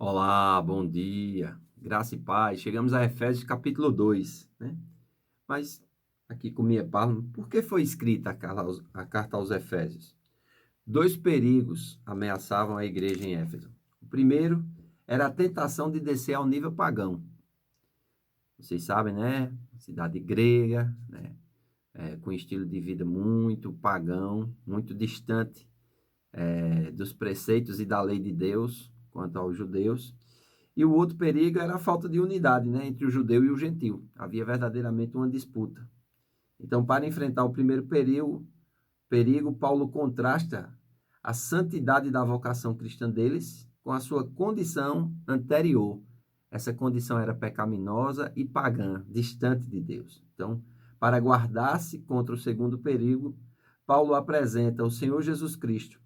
Olá, bom dia, graça e paz. Chegamos a Efésios capítulo 2, né? Mas aqui com minha palma, por que foi escrita a carta aos Efésios? Dois perigos ameaçavam a igreja em Éfeso. O primeiro era a tentação de descer ao nível pagão. Vocês sabem, né? Cidade grega, né? Com estilo de vida muito pagão, muito distante, dos preceitos e da lei de Deus quanto aos judeus. E o outro perigo era a falta de unidade, né, entre o judeu e o gentil. Havia verdadeiramente uma disputa. Então, para enfrentar o primeiro perigo, Paulo contrasta a santidade da vocação cristã deles com a sua condição anterior. Essa condição era pecaminosa e pagã, distante de Deus. Então, para guardar-se contra o segundo perigo, Paulo apresenta o Senhor Jesus Cristo,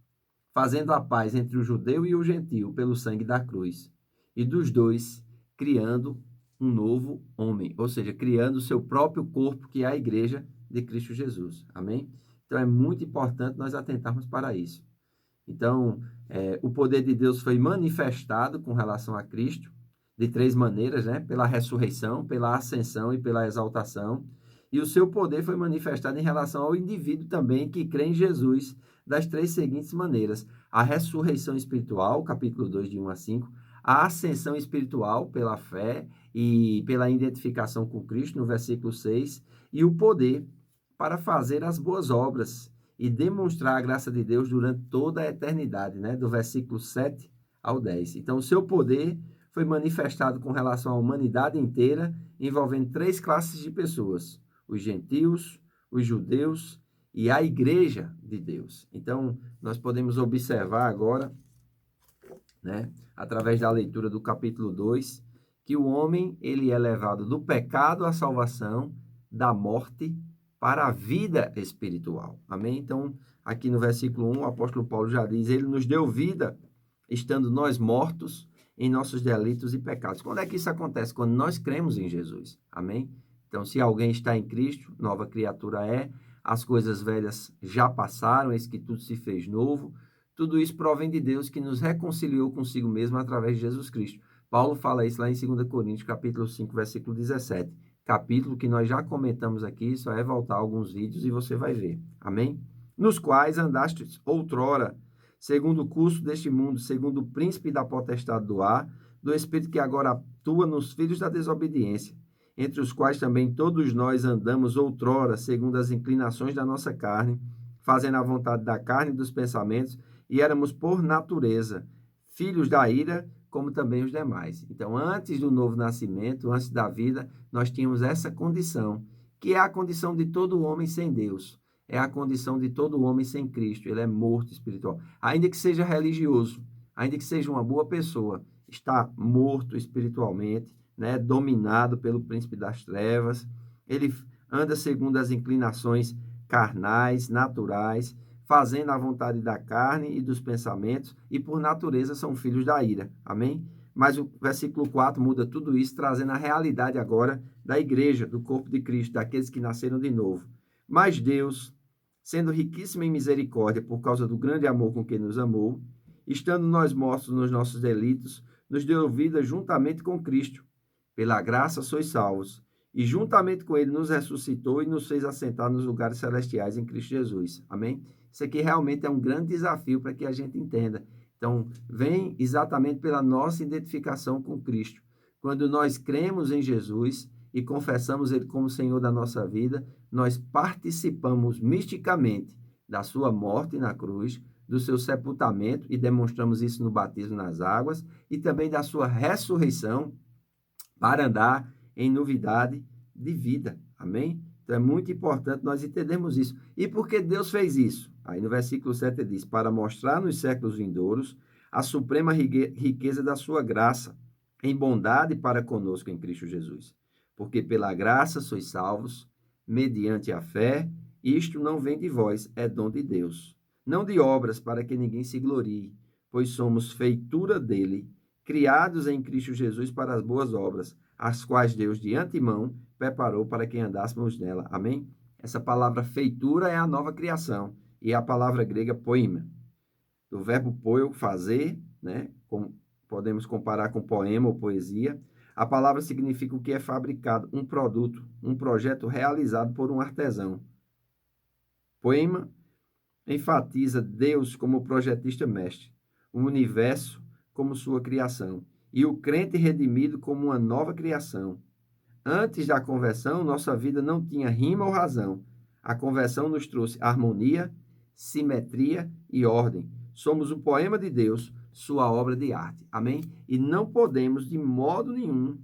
fazendo a paz entre o judeu e o gentil pelo sangue da cruz, e dos dois criando um novo homem, ou seja, criando o seu próprio corpo, que é a igreja de Cristo Jesus. Amém? Então é muito importante nós atentarmos para isso. Então, o poder de Deus foi manifestado com relação a Cristo de três maneiras, né? Pela ressurreição, pela ascensão e pela exaltação. E o seu poder foi manifestado em relação ao indivíduo também que crê em Jesus das três seguintes maneiras: a ressurreição espiritual, capítulo 2, de 1 a 5, a ascensão espiritual pela fé e pela identificação com Cristo, no versículo 6, e o poder para fazer as boas obras e demonstrar a graça de Deus durante toda a eternidade, né? Do versículo 7 ao 10. Então, o seu poder foi manifestado com relação à humanidade inteira, envolvendo três classes de pessoas: os gentios, os judeus e a igreja de Deus. Então, nós podemos observar agora, né, através da leitura do capítulo 2, que o homem ele é levado do pecado à salvação, da morte para a vida espiritual. Amém? Então, aqui no versículo 1, o apóstolo Paulo já diz: ele nos deu vida, estando nós mortos em nossos delitos e pecados. Quando é que isso acontece? Quando nós cremos em Jesus. Amém? Então, se alguém está em Cristo, nova criatura é, as coisas velhas já passaram, eis que tudo se fez novo. Tudo isso provém de Deus, que nos reconciliou consigo mesmo através de Jesus Cristo. Paulo fala isso lá em 2 Coríntios, capítulo 5, versículo 17. Capítulo que nós já comentamos aqui, só é voltar alguns vídeos e você vai ver. Amém? Nos quais andastes outrora, segundo o curso deste mundo, segundo o príncipe da potestade do ar, do espírito que agora atua nos filhos da desobediência, entre os quais também todos nós andamos outrora, segundo as inclinações da nossa carne, fazendo a vontade da carne e dos pensamentos, e éramos por natureza filhos da ira, como também os demais. Então, antes do novo nascimento, antes da vida, nós tínhamos essa condição, que é a condição de todo homem sem Deus. É a condição de todo homem sem Cristo. Ele é morto espiritual. Ainda que seja religioso, ainda que seja uma boa pessoa, está morto espiritualmente, né? Dominado pelo príncipe das trevas. Ele anda segundo as inclinações carnais, naturais, fazendo a vontade da carne e dos pensamentos, e por natureza são filhos da ira. Amém? Mas o versículo 4 muda tudo isso, trazendo a realidade agora da igreja, do corpo de Cristo, daqueles que nasceram de novo. Mas Deus, sendo riquíssimo em misericórdia por causa do grande amor com que nos amou, estando nós mortos nos nossos delitos, nos deu vida juntamente com Cristo. Pela graça sois salvos, e juntamente com ele nos ressuscitou e nos fez assentar nos lugares celestiais em Cristo Jesus. Amém? Isso aqui realmente é um grande desafio para que a gente entenda. Então, vem exatamente pela nossa identificação com Cristo. Quando nós cremos em Jesus e confessamos Ele como Senhor da nossa vida, nós participamos misticamente da sua morte na cruz, do seu sepultamento, e demonstramos isso no batismo nas águas, e também da sua ressurreição para andar em novidade de vida. Amém? Então é muito importante nós entendermos isso. E por que Deus fez isso? Aí no versículo 7 ele diz: para mostrar nos séculos vindouros a suprema riqueza da sua graça, em bondade para conosco em Cristo Jesus. Porque pela graça sois salvos, mediante a fé, isto não vem de vós, é dom de Deus. Não de obras, para que ninguém se glorie, pois somos feitura dele, criados em Cristo Jesus para as boas obras, as quais Deus de antemão preparou para que andássemos nela. Amém? Essa palavra feitura é a nova criação, e a palavra grega poima, do verbo poio, fazer, né? podemos comparar com poema ou poesia. A palavra significa o que é fabricado, um produto, um projeto realizado por um artesão. Poema enfatiza Deus como projetista mestre, o universo como sua criação e o crente redimido como uma nova criação. Antes da conversão, nossa vida não tinha rima ou razão. A conversão nos trouxe harmonia, simetria e ordem. Somos o poema de Deus, sua obra de arte. Amém? E não podemos, de modo nenhum,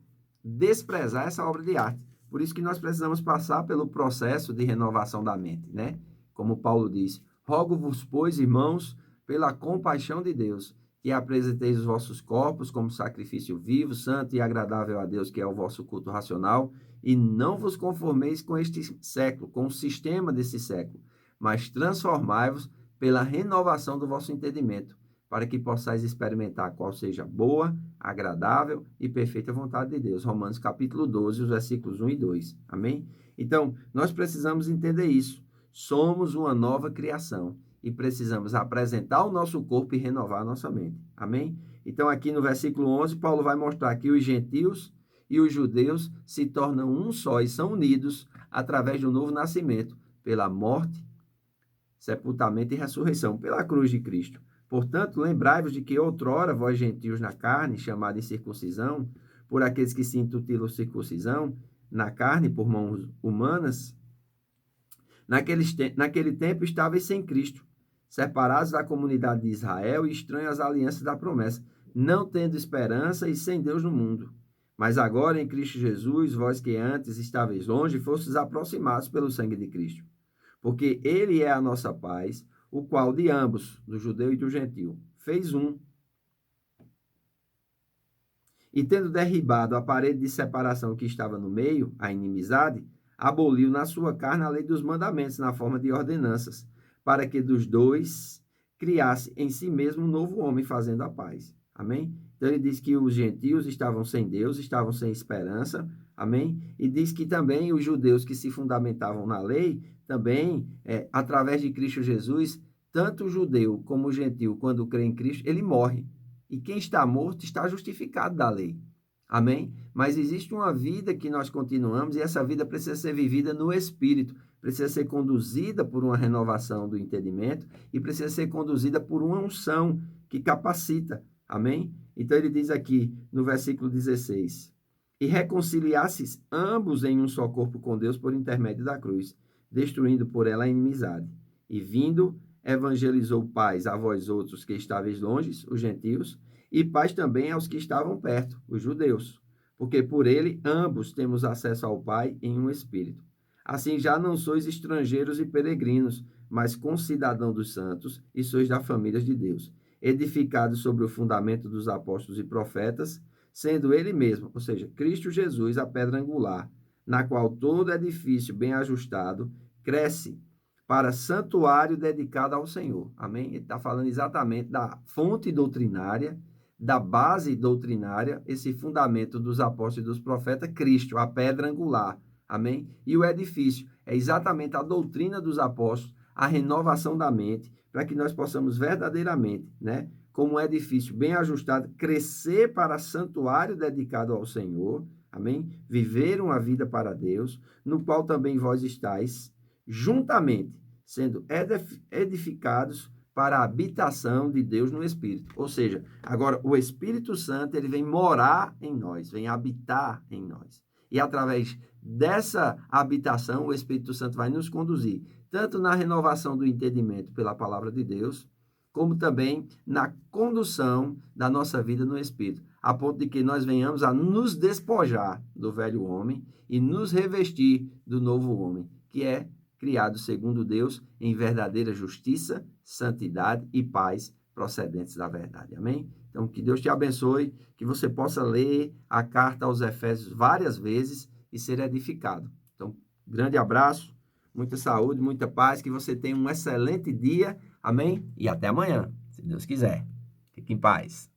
desprezar essa obra de arte. Por isso que nós precisamos passar pelo processo de renovação da mente, né? Como Paulo diz, rogo-vos, pois, irmãos, pela compaixão de Deus, que apresenteis os vossos corpos como sacrifício vivo, santo e agradável a Deus, que é o vosso culto racional, e não vos conformeis com este século, com o sistema desse século, mas transformai-vos pela renovação do vosso entendimento, para que possais experimentar qual seja boa, agradável e perfeita vontade de Deus. Romanos capítulo 12, os versículos 1 e 2. Amém? Então, nós precisamos entender isso. Somos uma nova criação e precisamos apresentar o nosso corpo e renovar a nossa mente. Amém? Então, aqui no versículo 11, Paulo vai mostrar que os gentios e os judeus se tornam um só e são unidos através do novo nascimento, pela morte, sepultamento e ressurreição, pela cruz de Cristo. Portanto, lembrai-vos de que outrora vós gentios na carne, chamada incircuncisão, por aqueles que se intitulam circuncisão, na carne por mãos humanas, naquele tempo estavais sem Cristo, separados da comunidade de Israel e estranhos às alianças da promessa, não tendo esperança e sem Deus no mundo. Mas agora em Cristo Jesus, vós que antes estáveis longe, fostes aproximados pelo sangue de Cristo. Porque ele é a nossa paz, o qual de ambos, do judeu e do gentil, fez um. E tendo derribado a parede de separação que estava no meio, a inimizade, aboliu na sua carne a lei dos mandamentos na forma de ordenanças, para que dos dois criasse em si mesmo um novo homem, fazendo a paz. Amém? Então ele diz que os gentios estavam sem Deus, estavam sem esperança. Amém? E diz que também os judeus que se fundamentavam na lei, também, através de Cristo Jesus, tanto o judeu como o gentil, quando crê em Cristo, ele morre. E quem está morto está justificado da lei. Amém? Mas existe uma vida que nós continuamos e essa vida precisa ser vivida no Espírito, precisa ser conduzida por uma renovação do entendimento e precisa ser conduzida por uma unção que capacita. Amém? Então ele diz aqui no versículo 16: e reconciliasses ambos em um só corpo com Deus por intermédio da cruz, destruindo por ela a inimizade. E vindo, evangelizou paz a vós outros que estáveis longe, os gentios, e paz também aos que estavam perto, os judeus, porque por ele ambos temos acesso ao Pai em um Espírito. Assim já não sois estrangeiros e peregrinos, mas concidadãos dos santos e sois da família de Deus, edificados sobre o fundamento dos apóstolos e profetas, sendo ele mesmo, ou seja, Cristo Jesus, a pedra angular, na qual todo edifício bem ajustado cresce para santuário dedicado ao Senhor. Amém? Ele está falando exatamente da fonte doutrinária, da base doutrinária, esse fundamento dos apóstolos e dos profetas, Cristo, a pedra angular. Amém? E o edifício é exatamente a doutrina dos apóstolos, a renovação da mente, para que nós possamos verdadeiramente, né, como um edifício bem ajustado, crescer para santuário dedicado ao Senhor. Amém? Viver uma vida para Deus, no qual também vós estáis, juntamente, sendo edificados para a habitação de Deus no Espírito. Ou seja, agora o Espírito Santo, ele vem morar em nós, vem habitar em nós. E através dessa habitação, o Espírito Santo vai nos conduzir, tanto na renovação do entendimento pela palavra de Deus, como também na condução da nossa vida no Espírito, a ponto de que nós venhamos a nos despojar do velho homem e nos revestir do novo homem, que é criado segundo Deus em verdadeira justiça, santidade e paz procedentes da verdade. Amém? Então, que Deus te abençoe, que você possa ler a carta aos Efésios várias vezes e ser edificado. Então, grande abraço, muita saúde, muita paz, que você tenha um excelente dia. Amém? E até amanhã, se Deus quiser. Fique em paz.